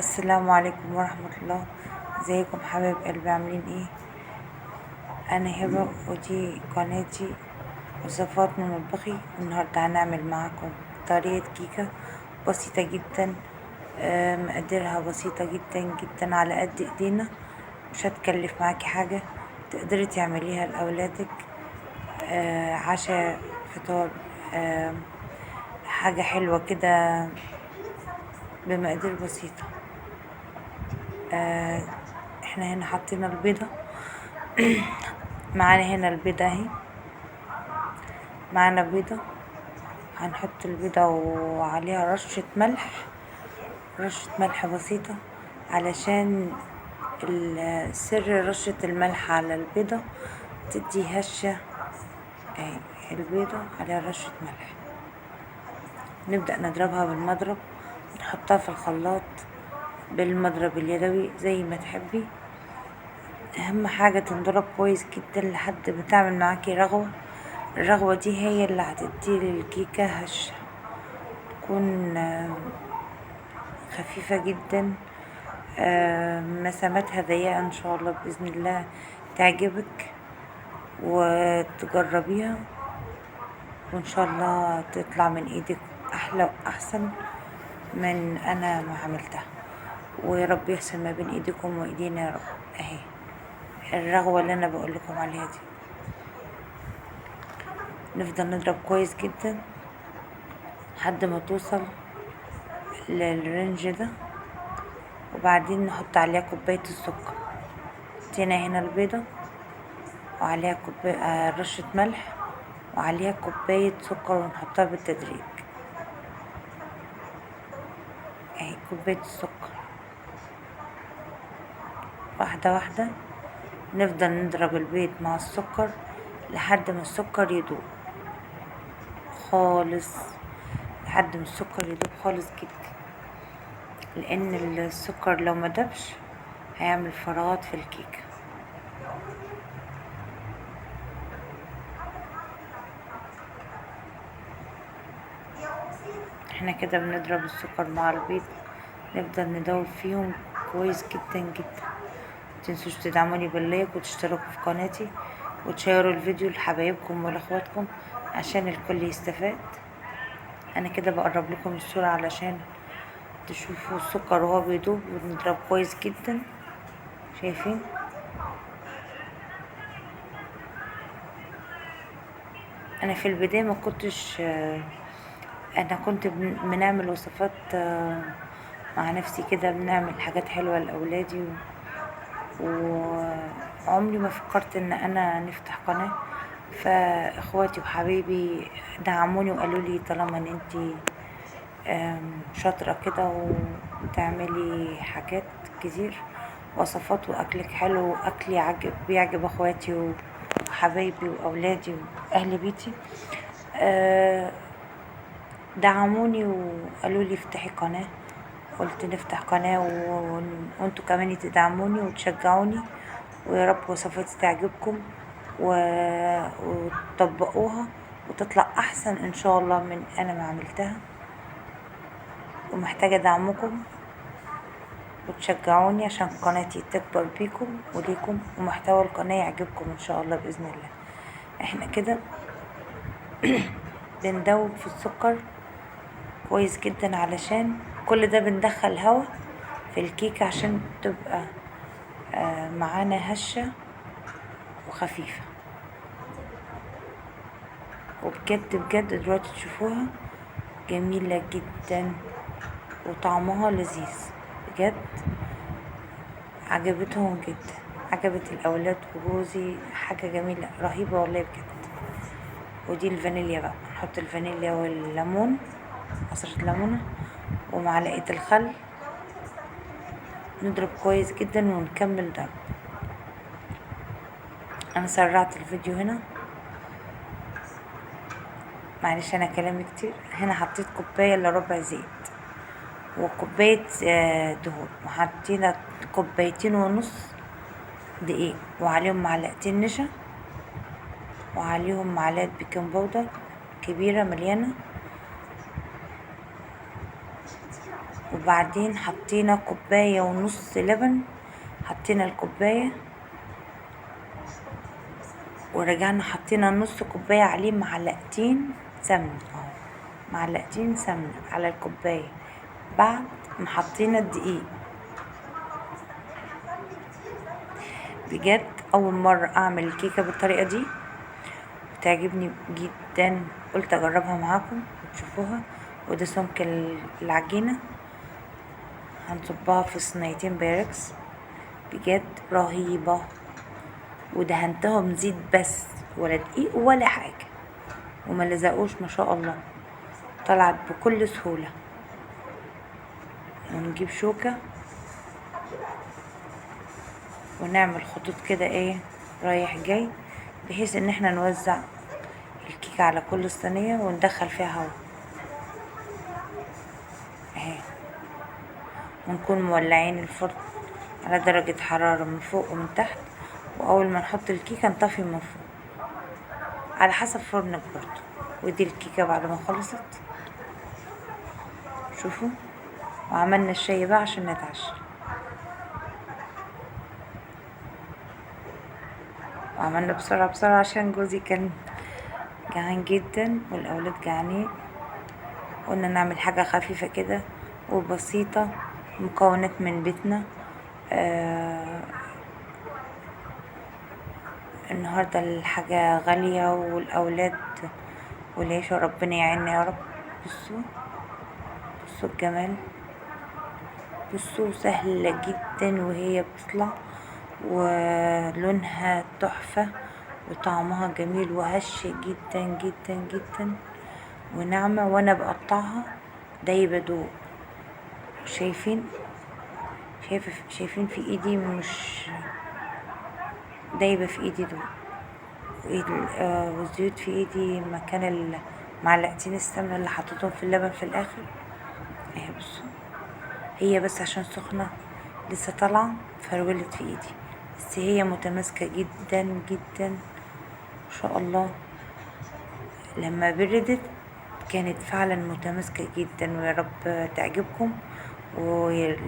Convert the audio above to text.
السلام عليكم ورحمة الله. ازيكم حبايب قلبي، عاملين ايه؟ انا هبة ودي قناتي وصفات من مطبخي. النهاردة هنعمل معاكم طريقة كيكة بسيطة جدا، مقاديرها بسيطة جدا جدا على قد ايدينا، مش هتكلف معاكي حاجة، تقدري تعمليها لأولادك عشاء، فطار، حاجة حلوة كده بمقادير بسيطة. احنا هنا حطينا البيضة معانا هنا البيضة اهي، معانا بيضة، هنحط البيضة وعليها رشة ملح، رشة ملح بسيطة علشان سر رشة الملح على البيضة تدي هشة. اهي البيضة عليها رشة ملح، نبدأ نضربها بالمضرب، نحطها في الخلاط بالمضرب اليدوي زي ما تحبي. اهم حاجة تنضرب كويس جدا لحد ما تعمل معاكي رغوة. الرغوة دي هي اللي هتدي للكيكة هشة، تكون خفيفة جدا، مساماتها ضيقة ان شاء الله، بإذن الله تعجبك وتجربيها، وان شاء الله تطلع من ايدك احلى واحسن من انا ما عملتها، ويا رب يحسن ما بين ايديكم وايدينا يا رب. اهي الرغوة اللي انا بقول لكم عليها دي، نفضل نضرب كويس جدا لحد ما توصل للرنج ده، وبعدين نحط عليها كوباية السكر. حطينا هنا البيضة وعليها كوباية رشة ملح وعليها كوباية سكر، ونحطها بالتدريج. اهي كوباية السكر، واحدة واحدة نفضل نضرب البيض مع السكر لحد ما السكر يدوب خالص، لحد ما السكر يدوب خالص جدا، لان السكر لو ما دبش هيعمل فراغات في الكيكة. احنا كده بنضرب السكر مع البيض، نفضل ندوب فيهم كويس جدا جدا. متنسوش تدعموني باللايك وتشتركوا في قناتي وتشيروا الفيديو لحبايبكم ولاخواتكم عشان الكل يستفاد. انا كده بقرب لكم الصورة علشان تشوفوا السكر وهو بيدوب، ونضرب كويس جدا. شايفين؟ انا في البداية ما كنتش انا كنت بنعمل وصفات مع نفسي كده، بنعمل حاجات حلوة لأولادي، وعمري ما فكرت ان انا نفتح قناة. فاخواتي وحبايبي دعموني وقالوا لي طالما ان انتي شاطرة كده وتعملي حاجات كتير، وصفات واكلك حلو واكلي بيعجب اخواتي وحبايبي واولادي واهل بيتي، دعموني وقالوا لي افتحي قناة. قلت نفتح قناة وانتوا كمان تدعموني وتشجعوني، ويا رب وصفاتي تعجبكم وتطبقوها وتطلع احسن ان شاء الله من انا ما عملتها. ومحتاجة دعمكم وتشجعوني عشان قناتي تكبر بيكم وليكم، ومحتوى القناة يعجبكم ان شاء الله بإذن الله. احنا كده بندوب في السكر كويس جدا، علشان كل ده بندخل هوا في الكيكة عشان تبقى معانا هشة وخفيفة، وبجد بجد دلوقتي تشوفوها جميلة جدا وطعمها لذيذ بجد، عجبتهم جدا، عجبت الأولاد وجوزي، حاجة جميلة رهيبة والله بجد. ودي الفانيليا بقى، نحط الفانيليا والليمون، عصرة ليمونة ومعلقة الخل، نضرب كويس جدا ونكمل ضرب. انا سرعت الفيديو هنا، معلش انا كلامي كتير. هنا حطيت كوباية الا ربع زيت وكوباية دهون، وحطينا كوبايتين ونص دقيق، وعليهم معلقتين نشا، وعليهم معلقة بيكنج باودر كبيرة مليانة، وبعدين حطينا كوباية ونص لبن، حطينا الكوباية ورجعنا حطينا نص كوباية عليه معلقتين سمنة اهو، معلقتين سمنة على الكوباية بعد ما حطينا الدقيق. بجد اول مرة اعمل الكيكة بالطريقة دي، بتعجبني جدا، قلت اجربها معاكم وتشوفوها. وده سمك العجينة، هنصبها في صينيتين بايركس، بجد رهيبة. ودهنتهم زيت بس، ولا دقيق ولا حاجة، وما لزقوش ما شاء الله، طلعت بكل سهولة. ونجيب شوكة ونعمل خطوط كده ايه رايح جاي، بحيث ان احنا نوزع الكيكة على كل صينية وندخل فيها هوا اهي. ونكون مولعين الفرن على درجة حرارة من فوق ومن تحت، واول ما نحط الكيكة نطفي من فوق على حسب فرنك برضو. ودي الكيكة بعد ما خلصت، شوفوا. وعملنا الشاي بقى عشان نتعشى، وعملنا بسرعة بسرعة عشان جوزي كان جعان جدا والأولاد جعانين. قلنا نعمل حاجة خفيفة كده وبسيطة، مكونات من بيتنا. النهاردة الحاجة غالية والأولاد والعيشة، ربنا يعيننا يا رب. بصوا بصوا الجمال، بصوا سهلة جدا وهي بتطلع، ولونها تحفة وطعمها جميل وهشة جدا جدا جدا وناعمة. وانا بقطعها دايبة دوب، شايفين شايفين في ايدي، مش دايبة في ايدي دوب. والزيوت في ايدي مكان معلقتين السمنة اللي حطيتهم في اللبن في الاخر اهي. بصوا هي بس عشان سخنة لسه طالعة فرولت في ايدي، بس هي متماسكة جدا جدا ما شاء الله. لما بردت كانت فعلا متماسكة جدا، ويا رب تعجبكم. ولايك